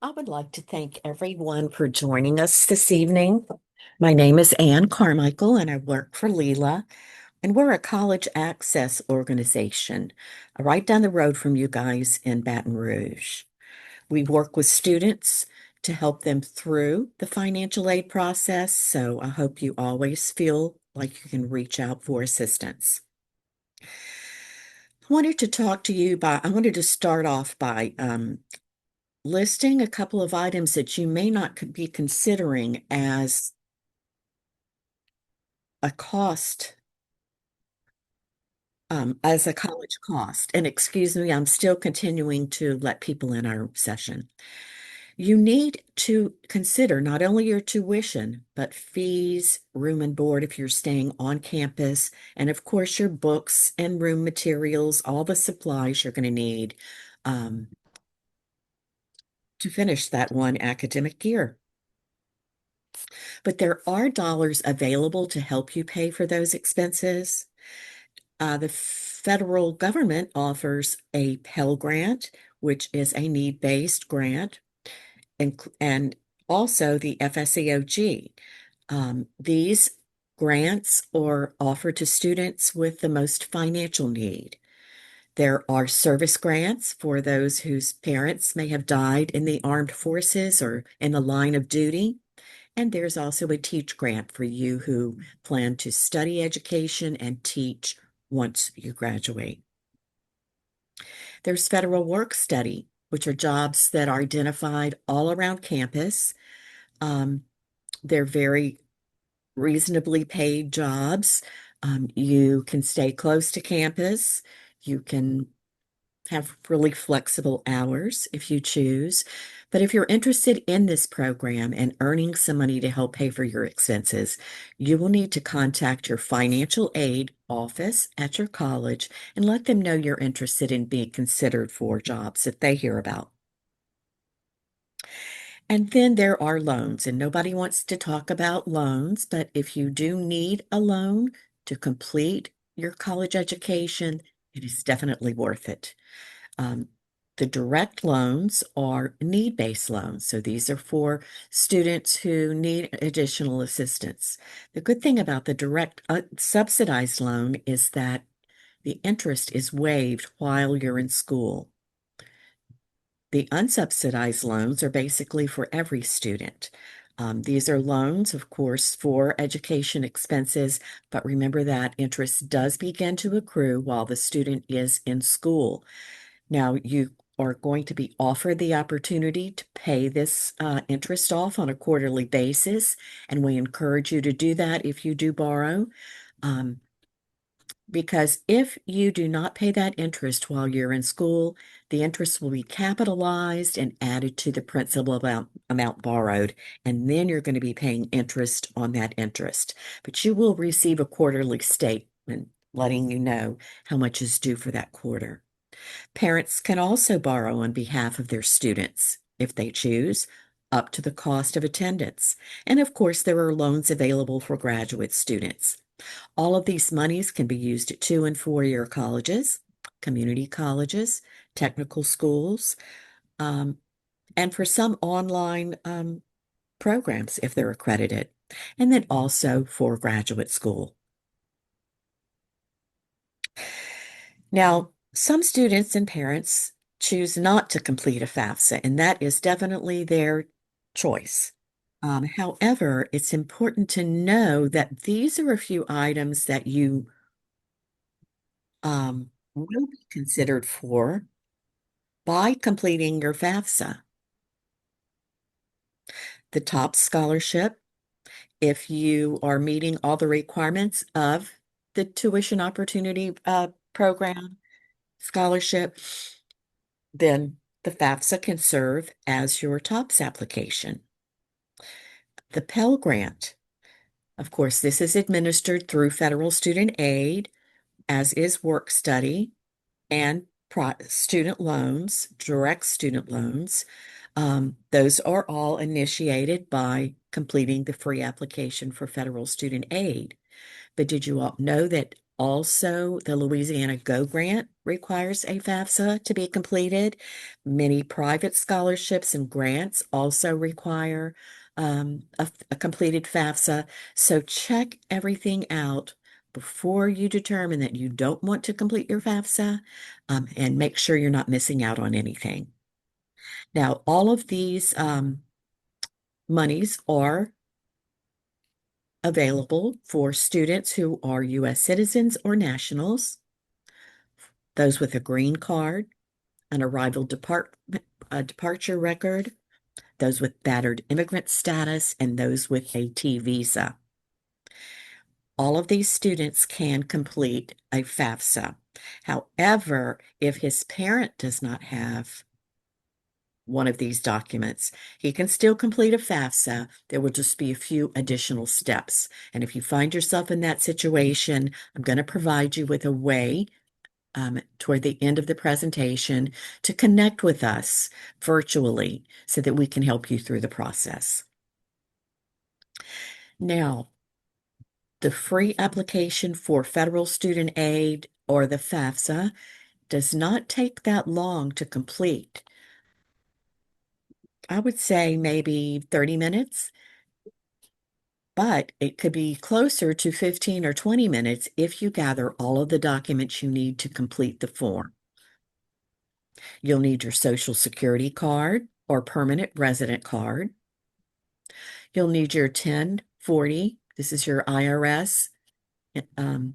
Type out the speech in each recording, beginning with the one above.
I would like to thank everyone for joining us this evening. My name is Ann Carmichael and I work for Leela, and we're a college access organization right down the road from you guys in Baton Rouge. We work with students to help them through the financial aid process, so I hope you always feel like you can reach out for assistance. I wanted to start off by listing a couple of items that you may not be considering as a cost, as a college cost. And excuse me, I'm still continuing to let people in our session. You need to consider not only your tuition, but fees, room and board if you're staying on campus, and of course, your books and room materials, all the supplies you're going to need um, to finish that one academic year. But there are dollars available to help you pay for those expenses. The federal government offers a Pell Grant, which is a need-based grant, and also the FSEOG. These grants are offered to students with the most financial need. There are service grants for those whose parents may have died in the armed forces or in the line of duty. And there's also a teach grant for you who plan to study education and teach once you graduate. There's federal work study, which are jobs that are identified all around campus. Um, they're very reasonably paid jobs. You can stay close to campus. You can have really flexible hours if you choose. But if you're interested in this program and earning some money to help pay for your expenses, you will need to contact your financial aid office at your college and let them know you're interested in being considered for jobs that they hear about. And then there are loans, and nobody wants to talk about loans, but if you do need a loan to complete your college education, it is definitely worth it. Um, the direct loans are need-based loans. So these are for students who need additional assistance. The good thing about the direct subsidized loan is that the interest is waived while you're in school. The unsubsidized loans are basically for every student. These are loans, of course, for education expenses, but remember that interest does begin to accrue while the student is in school. Now, you are going to be offered the opportunity to pay this interest off on a quarterly basis, and we encourage you to do that if you do borrow. Um, because if you do not pay that interest while you're in school, the interest will be capitalized and added to the principal amount borrowed, and then you're going to be paying interest on that interest. But you will receive a quarterly statement letting you know how much is due for that quarter. Parents can also borrow on behalf of their students, if they choose, up to the cost of attendance. And of course, there are loans available for graduate students. All of these monies can be used at 2 and 4 year colleges, community colleges, technical schools, um, and for some online programs if they're accredited, and then also for graduate school. Now, some students and parents choose not to complete a FAFSA, and that is definitely their choice. However, it's important to know that these are a few items that you will be considered for by completing your FAFSA. The top scholarship, if you are meeting all the requirements of the tuition opportunity program scholarship, then the FAFSA can serve as your TOPS application. The Pell Grant, of course, this is administered through federal student aid, as is work study and student loans, direct student loans. Those are all initiated by completing the free application for federal student aid. But did you all know that Also, the Louisiana Go Grant requires a FAFSA to be completed. Many private scholarships and grants also require a completed FAFSA. So check everything out before you determine that you don't want to complete your FAFSA, and make sure you're not missing out on anything. Now, all of these monies are available for students who are U.S. citizens or nationals, those with a green card, an departure record, those with battered immigrant status, and those with a T visa. All of these students can complete a FAFSA. However, if his parent does not have one of these documents, he can still complete a FAFSA. There will just be a few additional steps. And if you find yourself in that situation, I'm going to provide you with a way toward the end of the presentation to connect with us virtually so that we can help you through the process. Now, the free application for federal student aid or the FAFSA does not take that long to complete. I would say maybe 30 minutes, but it could be closer to 15 or 20 minutes if you gather all of the documents you need to complete the form. You'll need your Social Security card or permanent resident card. You'll need your 1040, this is your IRS um,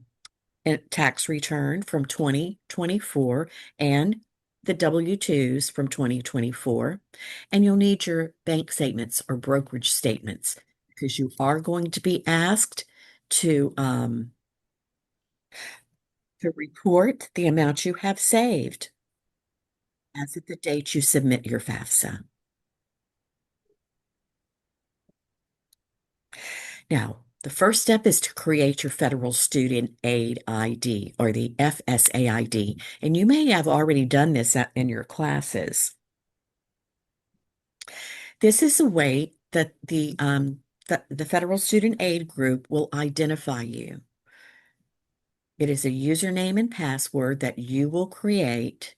tax return from 2024 and the W-2s from 2024. And you'll need your bank statements or brokerage statements because you are going to be asked to report the amount you have saved as of the date you submit your FAFSA. Now, the first step is to create your Federal Student Aid ID or the FSA ID, and you may have already done this in your classes. This is a way that the Federal Student Aid Group will identify you. It is a username and password that you will create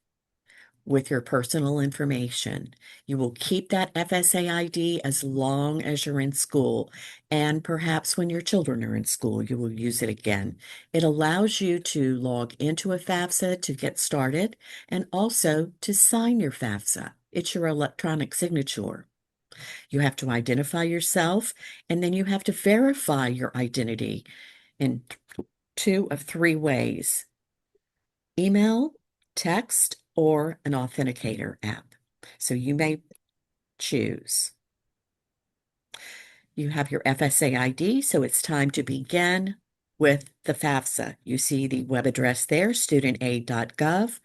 with your personal information. You will keep that FSA ID as long as you're in school, and perhaps when your children are in school, you will use it again. It allows you to log into a FAFSA to get started and also to sign your FAFSA. It's your electronic signature. You have to identify yourself, and then you have to verify your identity in two of three ways: email, text, or an authenticator app. So you may choose. You have your FSA ID, so it's time to begin with the FAFSA. You see the web address there, studentaid.gov,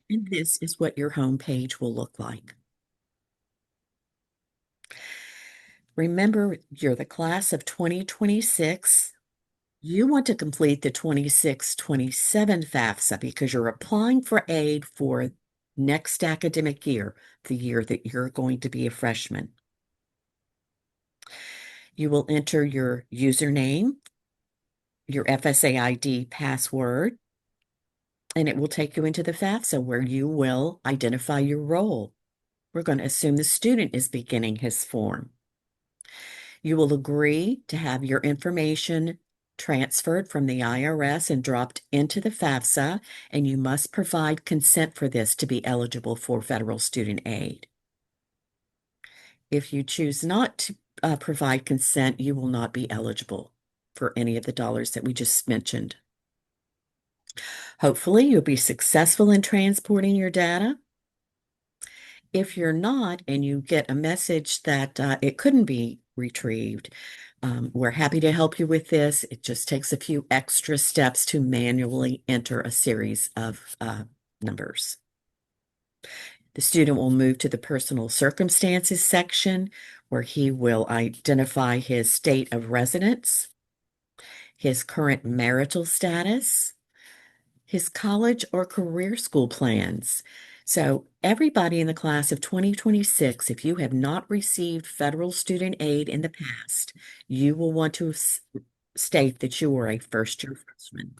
and this is what your home page will look like. Remember, you're the class of 2026. You want to complete the 26-27 FAFSA because you're applying for aid for next academic year, the year that you're going to be a freshman. You will enter your username, your FSA ID password, and it will take you into the FAFSA where you will identify your role. We're going to assume the student is beginning his form. You will agree to have your information transferred from the IRS and dropped into the FAFSA, and you must provide consent for this to be eligible for federal student aid. If you choose not to provide consent, you will not be eligible for any of the dollars that we just mentioned. Hopefully, you'll be successful in transporting your data. If you're not, and you get a message that it couldn't be retrieved, we're happy to help you with this. It just takes a few extra steps to manually enter a series of numbers. The student will move to the personal circumstances section where he will identify his state of residence, his current marital status, his college or career school plans. So everybody in the class of 2026, if you have not received federal student aid in the past, you will want to state that you are a first-year freshman.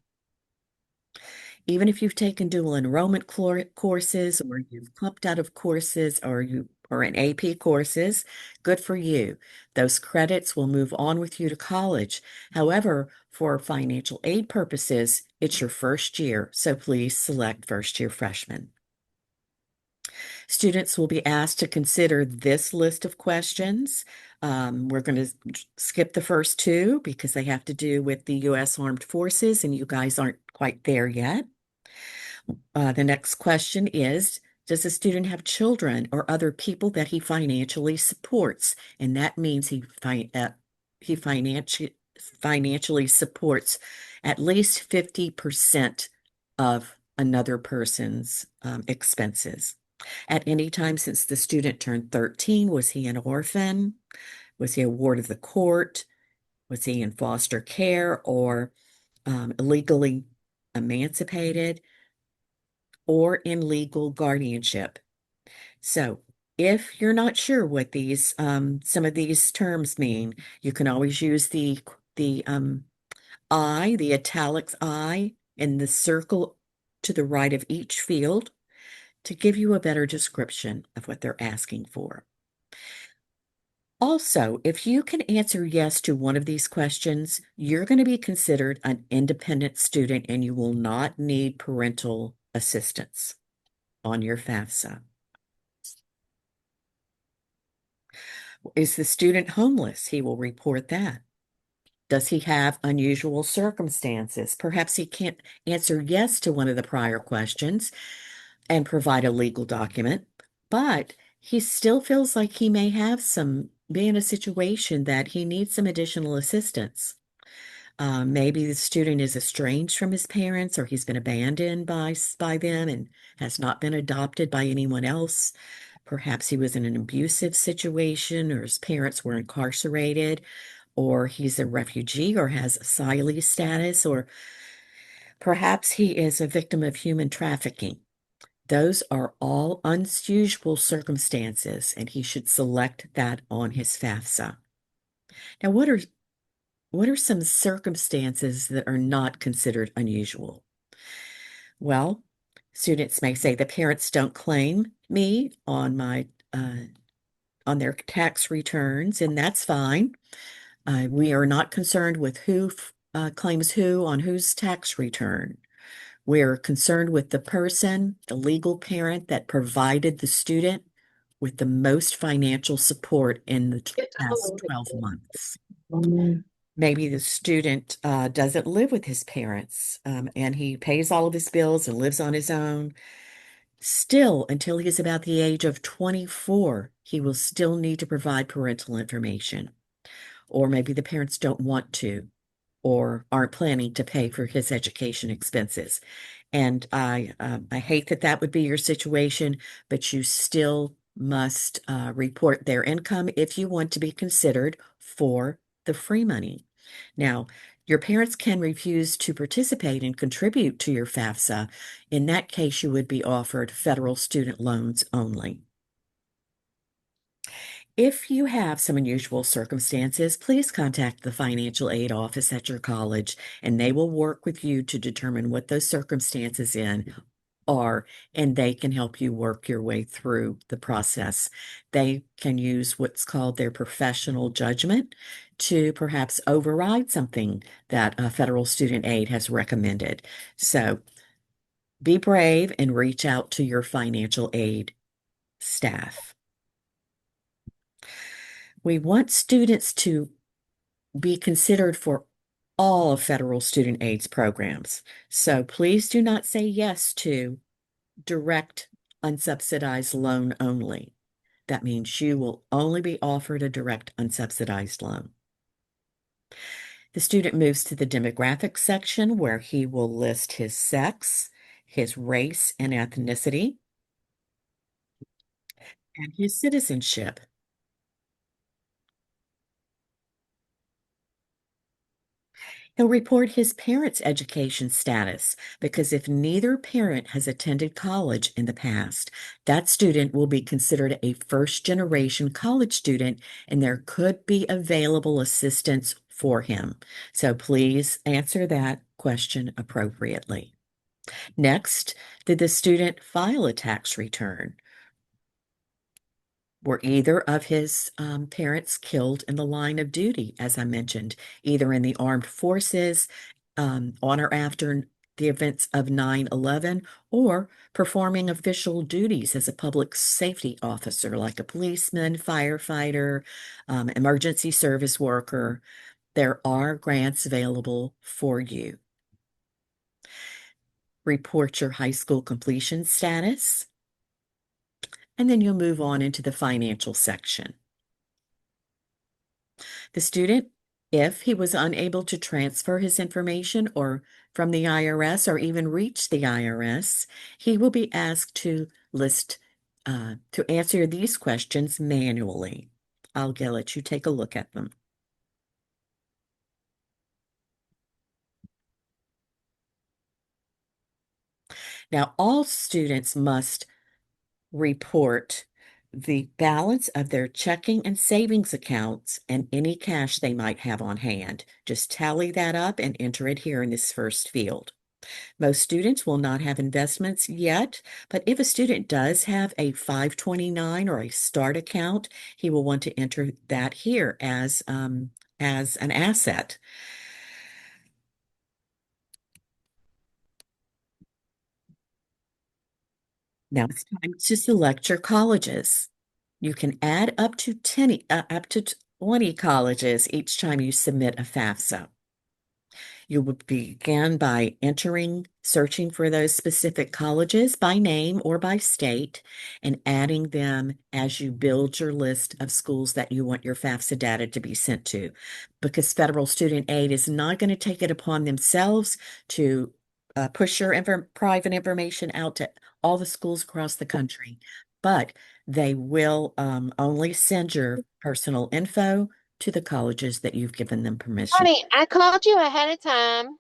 Even if you've taken dual enrollment courses or you've plumped out of courses or you are in AP courses, good for you. Those credits will move on with you to college. However, for financial aid purposes, it's your first year, so please select first year freshman. Students will be asked to consider this list of questions. We're going to skip the first two because they have to do with the U.S. Armed Forces, and you guys aren't quite there yet. The next question is, does the student have children or other people that he financially supports? And that means he financially supports at least 50% of another person's expenses. At any time since the student turned 13, was he an orphan? Was he a ward of the court? Was he in foster care or illegally emancipated or in legal guardianship? So if you're not sure what these some of these terms mean, you can always use the I, the italics I, in the circle to the right of each field to give you a better description of what they're asking for. Also, if you can answer yes to one of these questions, you're going to be considered an independent student and you will not need parental assistance on your FAFSA. Is the student homeless? He will report that. Does he have unusual circumstances? Perhaps he can't answer yes to one of the prior questions and provide a legal document, but he still feels like he may be in a situation that he needs some additional assistance. Maybe the student is estranged from his parents or he's been abandoned by them and has not been adopted by anyone else. Perhaps he was in an abusive situation or his parents were incarcerated or he's a refugee or has asylee status or perhaps he is a victim of human trafficking. Those are all unusual circumstances, and he should select that on his FAFSA. Now, what are some circumstances that are not considered unusual? Well, students may say the parents don't claim me on on their tax returns, and that's fine. We are not concerned with who claims who on whose tax return. We're concerned with the person, the legal parent that provided the student with the most financial support in the past 12 months. Maybe the student doesn't live with his parents and he pays all of his bills and lives on his own. Still, until he is about the age of 24, he will still need to provide parental information. Or maybe the parents don't want to or aren't planning to pay for his education expenses. And I hate that that would be your situation, but you still must report their income if you want to be considered for the free money. Now, your parents can refuse to participate and contribute to your FAFSA. In that case, you would be offered federal student loans only. If you have some unusual circumstances, please contact the financial aid office at your college and they will work with you to determine what those circumstances are, and they can help you work your way through the process. They can use what's called their professional judgment to perhaps override something that federal student aid has recommended. So be brave and reach out to your financial aid staff. We want students to be considered for all of federal student aid's programs. So please do not say yes to direct unsubsidized loan only. That means you will only be offered a direct unsubsidized loan. The student moves to the demographics section where he will list his sex, his race and ethnicity, and his citizenship. He'll report his parents' education status because if neither parent has attended college in the past, that student will be considered a first-generation college student and there could be available assistance for him. So please answer that question appropriately. Next, did the student file a tax return? Were either of his parents killed in the line of duty, as I mentioned, either in the armed forces, on or after the events of 9/11, or performing official duties as a public safety officer, like a policeman, firefighter, emergency service worker? There are grants available for you. Report your high school completion status, and then you'll move on into the financial section. The student, if he was unable to transfer his information or from the IRS or even reach the IRS, he will be asked to to answer these questions manually. I'll let you take a look at them. Now, all students must report the balance of their checking and savings accounts and any cash they might have on hand. Just tally that up and enter it here in this first field. Most students will not have investments yet, but if a student does have a 529 or a START account, he will want to enter that here as an asset. Now it's time to select your colleges. You can add up to 20 colleges each time you submit a FAFSA. You would begin by searching for those specific colleges by name or by state, and adding them as you build your list of schools that you want your FAFSA data to be sent to. Because federal student aid is not going to take it upon themselves to push your private information out to all the schools across the country, but they will only send your personal info to the colleges that you've given them permission. Honey, I called you ahead of time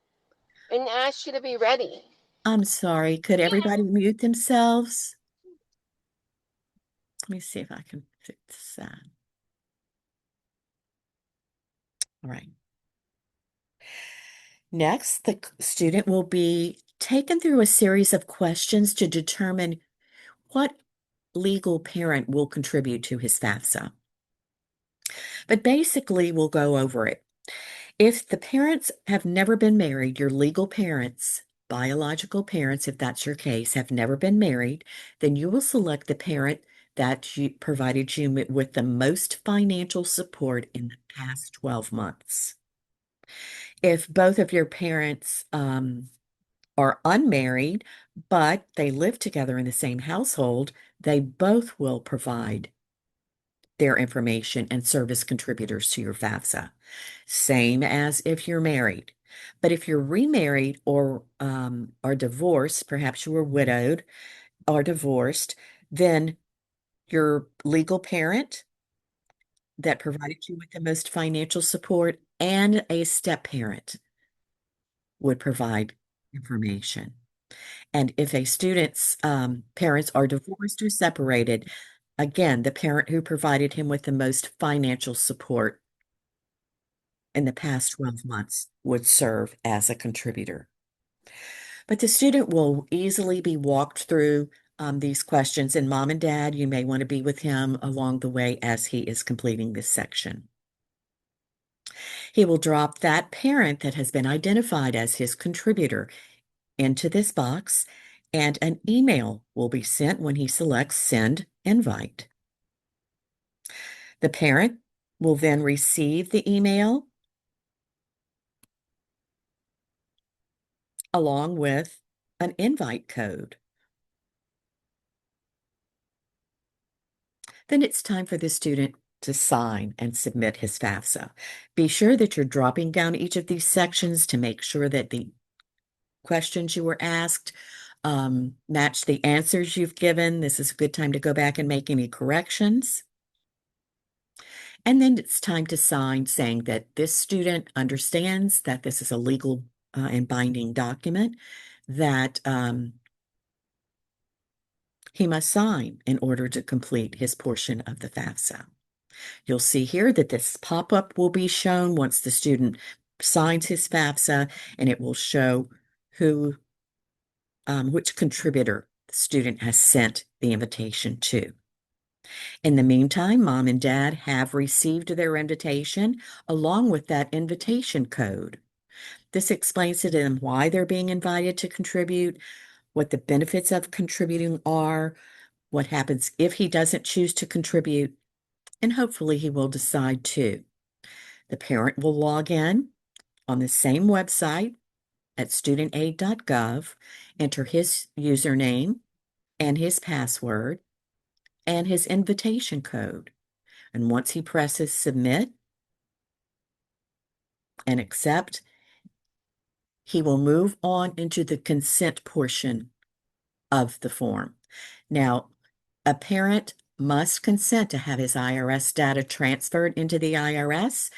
and asked you to be ready. I'm sorry. Could everybody mute themselves? Let me see if I can fix that. All right. Next, the student will be taken through a series of questions to determine what legal parent will contribute to his FAFSA. But basically, we'll go over it. If the parents have never been married, your legal parents, biological parents, if that's your case, have never been married, then you will select the parent that provided you with the most financial support in the past 12 months. If both of your parents are unmarried, but they live together in the same household, they both will provide their information and service contributors to your FAFSA. Same as if you're married. But if you're remarried or are divorced, perhaps you were widowed or divorced, then your legal parent that provided you with the most financial support and a step parent would provide information. And if a student's parents are divorced or separated, again, the parent who provided him with the most financial support in the past 12 months would serve as a contributor. But the student will easily be walked through these questions, and mom and dad, you may want to be with him along the way as he is completing this section. He will drop that parent that has been identified as his contributor into this box, and an email will be sent when he selects Send Invite. The parent will then receive the email along with an invite code. Then it's time for the student to sign and submit his FAFSA. Be sure that you're dropping down each of these sections to make sure that the questions you were asked match the answers you've given. This is a good time to go back and make any corrections. And then it's time to sign saying that this student understands that this is a legal and binding document that he must sign in order to complete his portion of the FAFSA. You'll see here that this pop-up will be shown once the student signs his FAFSA, and it will show who which contributor the student has sent the invitation to. In the meantime, mom and dad have received their invitation along with that invitation code. This explains to them why they're being invited to contribute, what the benefits of contributing are, what happens if he doesn't choose to contribute, and hopefully he will decide to. The parent will log in on the same website at studentaid.gov, enter his username and his password and his invitation code. And once he presses submit and accept, he will move on into the consent portion of the form. Now, a parent must consent to have his IRS data transferred into the IRS,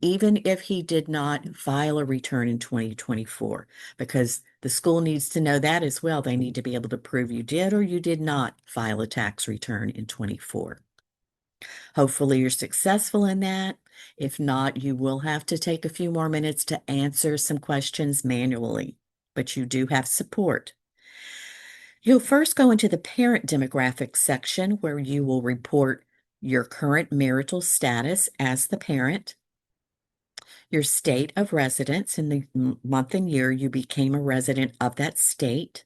even if he did not file a return in 2024, because the school needs to know that as well. They need to be able to prove you did or you did not file a tax return in 24. Hopefully you're successful in that. If not, you will have to take a few more minutes to answer some questions manually, but you do have support. You'll first go into the parent demographics section where you will report your current marital status as the parent, your state of residence in the month and year you became a resident of that state.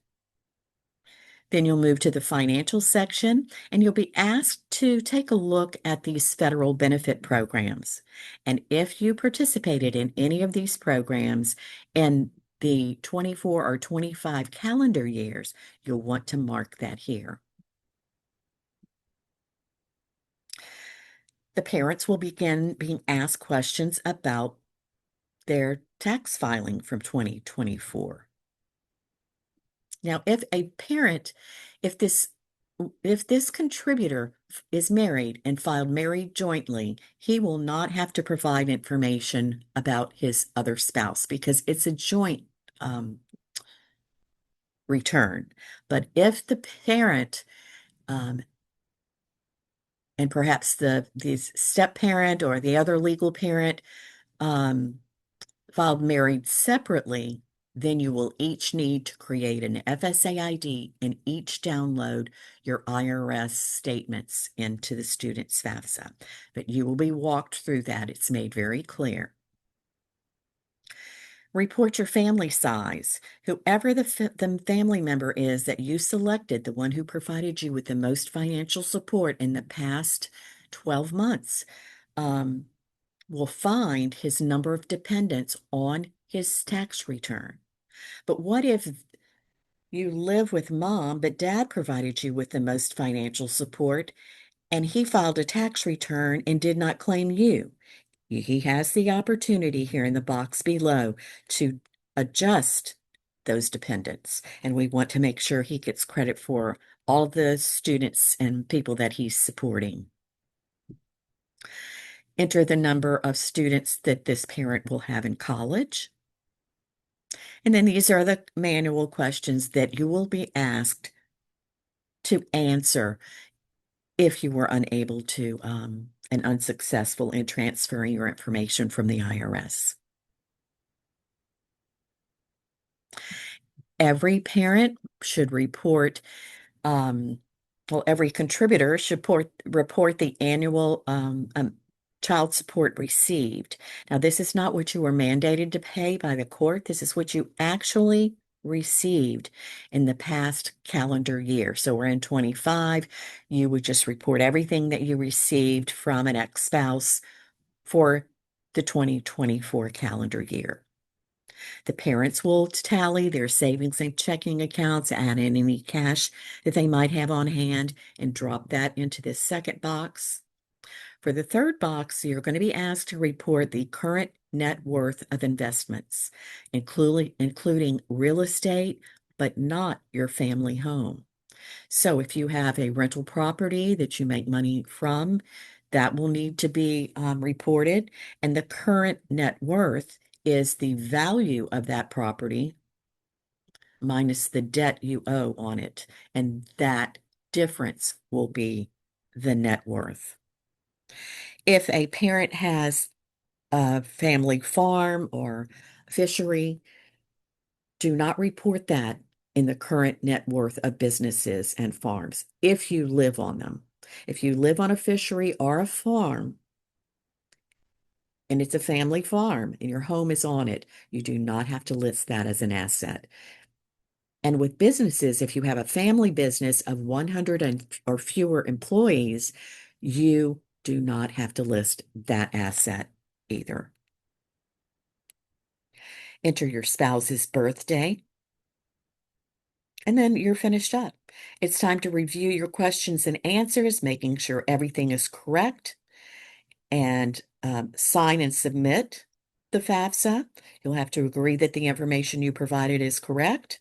Then you'll move to the financial section and you'll be asked to take a look at these federal benefit programs. And if you participated in any of these programs in the 24 or 25 calendar years, you'll want to mark that here. The parents will begin being asked questions about their tax filing from 2024. Now, if this contributor is married and filed married jointly, he will not have to provide information about his other spouse because it's a joint return. But if the parent and perhaps the step parent or the other legal parent filed married separately, then you will each need to create an FSA ID and each download your IRS statements into the student's FAFSA. But you will be walked through that. It's made very clear. Report your family size. Whoever the family member is that you selected, the one who provided you with the most financial support in the past 12 months, will find his number of dependents on his tax return. But what if you live with mom, but dad provided you with the most financial support and he filed a tax return and did not claim you? He has the opportunity here in the box below to adjust those dependents. And we want to make sure he gets credit for all the students and people that he's supporting. Enter the number of students that this parent will have in college. And then these are the manual questions that you will be asked to answer if you were unable to and unsuccessful in transferring your information from the IRS. Every parent should report, every contributor should report the annual child support received. Now, this is not what you were mandated to pay by the court. This is what you actually received in the past calendar year. So we're in 25. You would just report everything that you received from an ex-spouse for the 2024 calendar year. The parents will tally their savings and checking accounts, add in any cash that they might have on hand, and drop that into this second box. For the third box, you're going to be asked to report the current net worth of investments, including real estate, but not your family home. So if you have a rental property that you make money from, that will need to be reported. And the current net worth is the value of that property minus the debt you owe on it. And that difference will be the net worth. If a parent has a family farm or fishery, do not report that in the current net worth of businesses and farms if you live on them. If you live on a fishery or a farm, and it's a family farm and your home is on it, you do not have to list that as an asset. And with businesses, if you have a family business of 100 or fewer employees, you do not have to list that asset either. Enter your spouse's birthday, and then you're finished up. It's time to review your questions and answers, making sure everything is correct, and sign and submit the FAFSA. You'll have to agree that the information you provided is correct.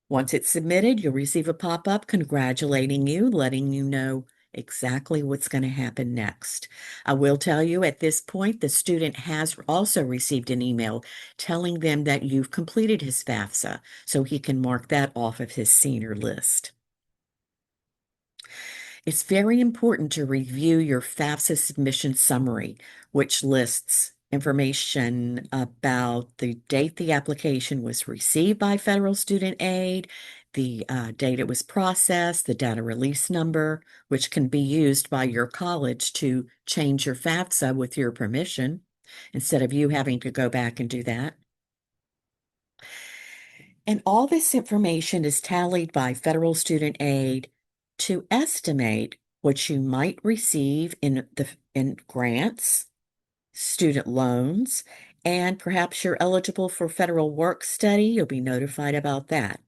Once it's submitted, you'll receive a pop-up congratulating you, letting you know exactly what's going to happen next. I will tell you at this point, the student has also received an email telling them that you've completed his FAFSA, so he can mark that off of his senior list. It's very important to review your FAFSA submission summary, which lists information about the date the application was received by federal student aid, the date it was processed, the data release number, which can be used by your college to change your FAFSA with your permission, instead of you having to go back and do that. And all this information is tallied by federal student aid to estimate what you might receive in grants, student loans, and perhaps you're eligible for federal work study. You'll be notified about that.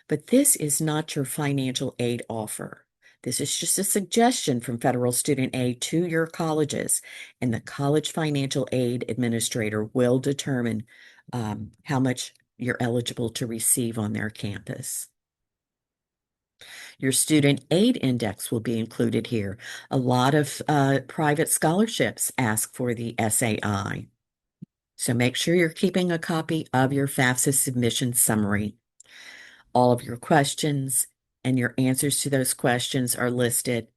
But this is not your financial aid offer. This is just a suggestion from federal student aid to your colleges, and the college financial aid administrator will determine how much you're eligible to receive on their campus. Your student aid index will be included here. A lot of private scholarships ask for the SAI. So make sure you're keeping a copy of your FAFSA submission summary. All of your questions and your answers to those questions are listed.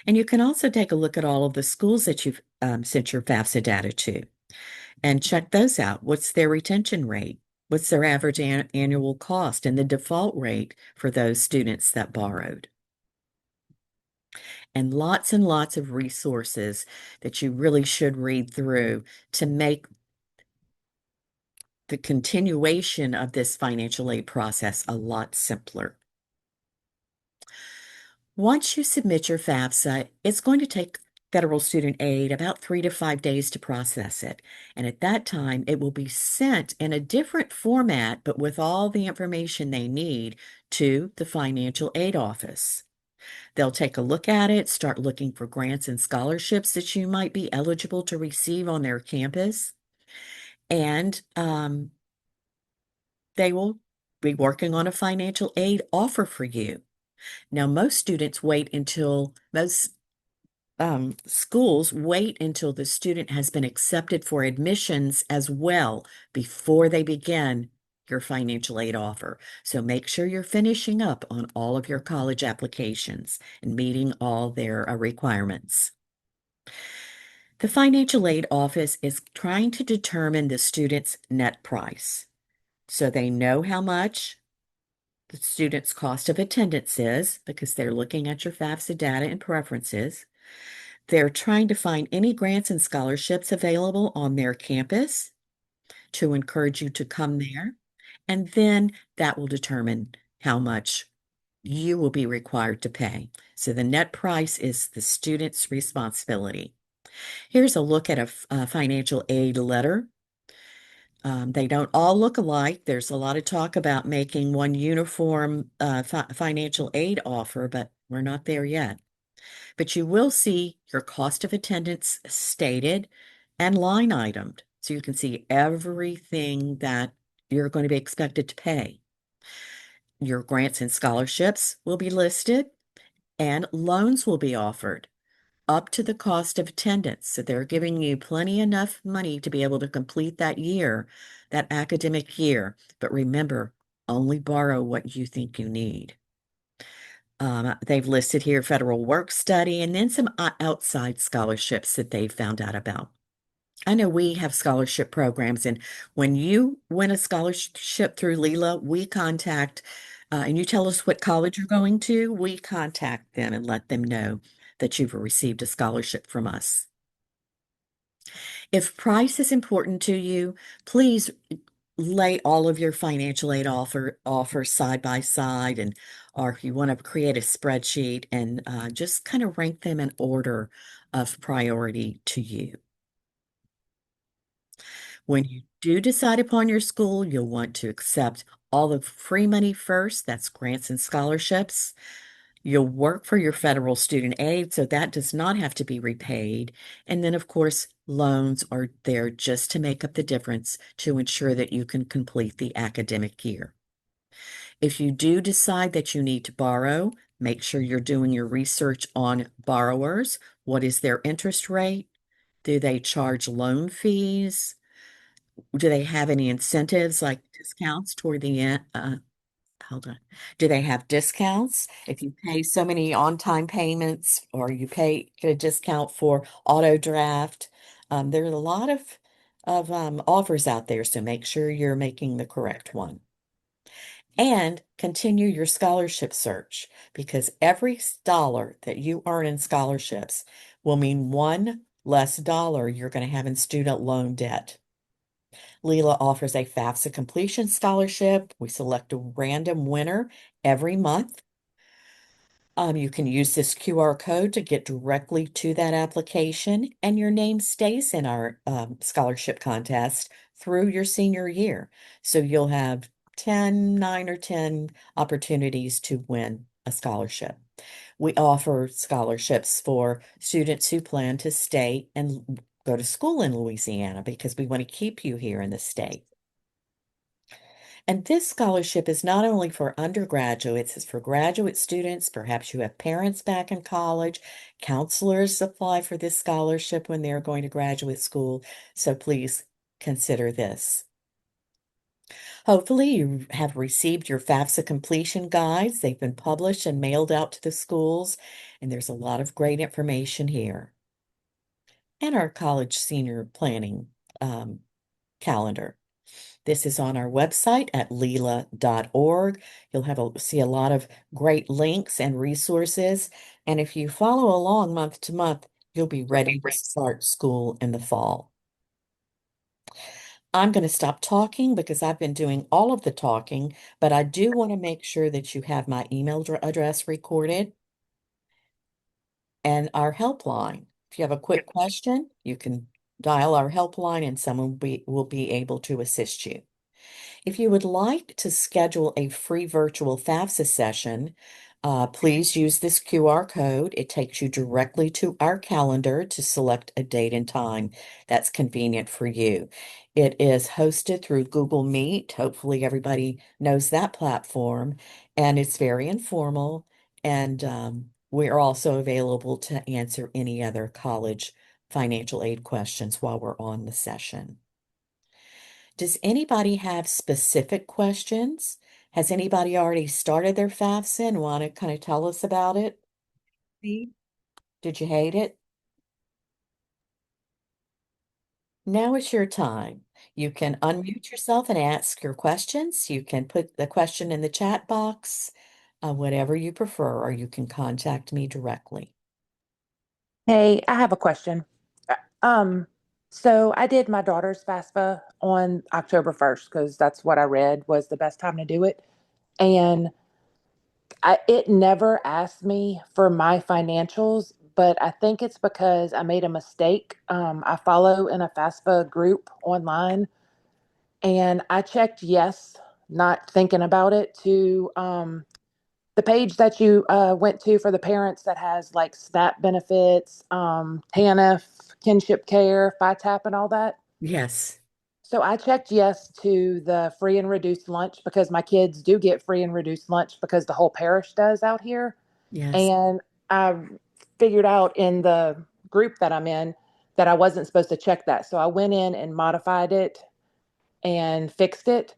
And you can also take a look at all of the schools that you've sent your FAFSA data to and check those out. What's their retention rate? What's their average annual cost and the default rate for those students that borrowed? And lots of resources that you really should read through to make the continuation of this financial aid process a lot simpler. Once you submit your FAFSA, it's going to take federal student aid about 3 to 5 days to process it. And at that time, it will be sent in a different format, but with all the information they need to the financial aid office. They'll take a look at it, start looking for grants and scholarships that you might be eligible to receive on their campus. And they will be working on a financial aid offer for you. Now, most schools wait until the student has been accepted for admissions as well before they begin your financial aid offer. So make sure you're finishing up on all of your college applications and meeting all their requirements. The financial aid office is trying to determine the student's net price. So they know how much the student's cost of attendance is because they're looking at your FAFSA data and preferences. They're trying to find any grants and scholarships available on their campus to encourage you to come there. And then that will determine how much you will be required to pay. So the net price is the student's responsibility. Here's a look at a financial aid letter. They don't all look alike. There's a lot of talk about making one uniform financial aid offer, but we're not there yet. But you will see your cost of attendance stated and line itemed. So you can see everything that you're going to be expected to pay. Your grants and scholarships will be listed, and loans will be offered up to the cost of attendance. So they're giving you plenty enough money to be able to complete that year, that academic year. But remember, only borrow what you think you need. They've listed here federal work study and then some outside scholarships that they've found out about. I know we have scholarship programs, and when you win a scholarship through Leela, we contact, and you tell us what college you're going to, we contact them and let them know that you've received a scholarship from us. If price is important to you, please lay all of your financial aid offers side by side, and or if you want to create a spreadsheet and just kind of rank them in order of priority to you. When you do decide upon your school, you'll want to accept all the free money first. That's grants and scholarships. You'll work for your federal student aid, so that does not have to be repaid. And then, of course, loans are there just to make up the difference to ensure that you can complete the academic year. If you do decide that you need to borrow, make sure you're doing your research on borrowers. What is their interest rate? Do they charge loan fees? Do they have any incentives like discounts toward the end? Hold on. Do they have discounts? If you pay so many on-time payments or you get a discount for auto draft, there's a lot of offers out there, so make sure you're making the correct one. And continue your scholarship search because every dollar that you earn in scholarships will mean one less dollar you're going to have in student loan debt. Leela offers a FAFSA completion scholarship. We select a random winner every month. You can use this QR code to get directly to that application, and your name stays in our scholarship contest through your senior year. So you'll have 9 or 10 opportunities to win a scholarship. We offer scholarships for students who plan to stay and go to school in Louisiana because we want to keep you here in the state. And this scholarship is not only for undergraduates, it's for graduate students. Perhaps you have parents back in college. Counselors apply for this scholarship when they're going to graduate school. So please consider this. Hopefully, you have received your FAFSA completion guides. They've been published and mailed out to the schools, and there's a lot of great information here. And our college senior planning calendar. This is on our website at leela.org. You'll see a lot of great links and resources. And if you follow along month to month, you'll be ready to start school in the fall. I'm going to stop talking because I've been doing all of the talking, but I do want to make sure that you have my email address recorded and our helpline. If you have a quick question, you can dial our helpline and someone will be able to assist you. If you would like to schedule a free virtual FAFSA session, please use this QR code. It takes you directly to our calendar to select a date and time that's convenient for you. It is hosted through Google Meet. Hopefully, everybody knows that platform, and it's very informal. And we're also available to answer any other college financial aid questions while we're on the session. Does anybody have specific questions? Has anybody already started their FAFSA and want to kind of tell us about it? Steve? Did you hate it? Now is your time. You can unmute yourself and ask your questions. You can put the question in the chat box, whatever you prefer, or you can contact me directly. Hey, I have a question. Uh, Um, so I did my daughter's FAFSA on October 1st because that's what I read was the best time to do it. And it never asked me for my financials, but I think it's because I made a mistake. I follow in a FAFSA group online and I checked yes, not thinking about it, to the page that you went to for the parents that has like SNAP benefits, TANF, kinship care, FITAP, and all that. Yes, So I checked yes to the free and reduced lunch because my kids do get free and reduced lunch because the whole parish does out here. yes, And I figured out in the group that I'm in that I wasn't supposed to check that. So I went in and modified it and fixed it,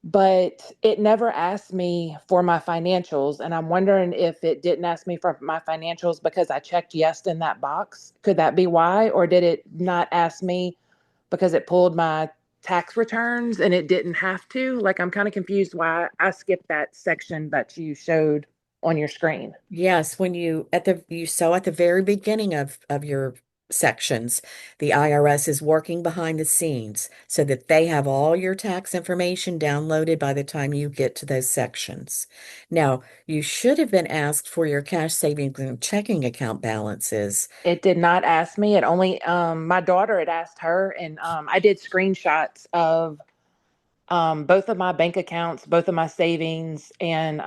but it never asked me for my financials. And I'm wondering if it didn't ask me for my financials because I checked yes in that box. Could that be why? Or did it not ask me because it pulled my tax returns and it didn't have to. Like, I'm kind of confused why I skipped that section that you showed on your screen. Yes, when you saw at the very beginning of your sections, the IRS is working behind the scenes so that they have all your tax information downloaded by the time you get to those sections. Now, you should have been asked for your cash savings and checking account balances. It did not ask me. It only my daughter had asked her, and I did screenshots of both of my bank accounts, both of my savings, and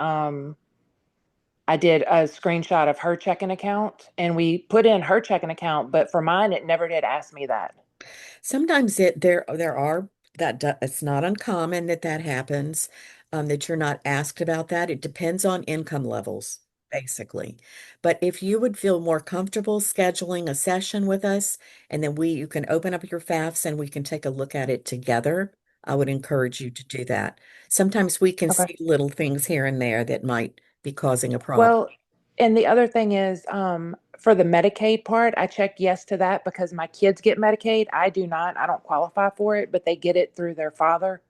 I did a screenshot of her checking account, and we put in her checking account, but for mine, it never did ask me that. Sometimes there are it's not uncommon that that happens, that you're not asked about that. It depends on income levels, basically. But if you would feel more comfortable scheduling a session with us, and then you can open up your FAFs and we can take a look at it together, I would encourage you to do that. Sometimes we can Okay. see little things here and there that might be causing a problem. Well, and the other thing is, for the Medicaid part, I checked yes to that because my kids get Medicaid. I do not. I don't qualify for it, but they get it through their father.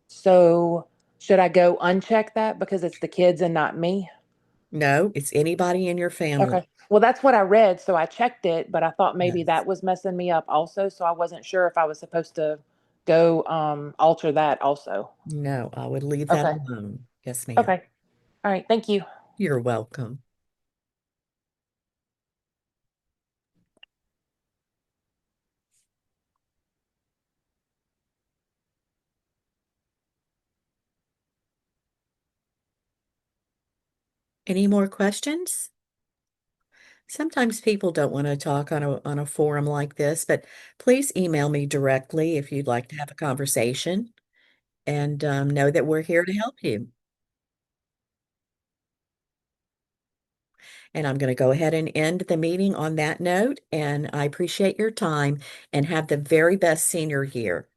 So should I go uncheck that because it's the kids and not me? No, it's anybody in your Okay. family. Well, that's what I read, so I checked it, but I thought maybe Yes. that was messing me up also, so I wasn't sure if I was supposed to go alter that also. No, I would leave that Okay. alone. Yes, ma'am. Okay. All right. Thank you. You're welcome. Any more questions? Sometimes people don't want to talk on a forum like this, but please email me directly if you'd like to have a conversation and know that we're here to help you. And I'm going to go ahead and end the meeting on that note. And I appreciate your time and have the very best senior year.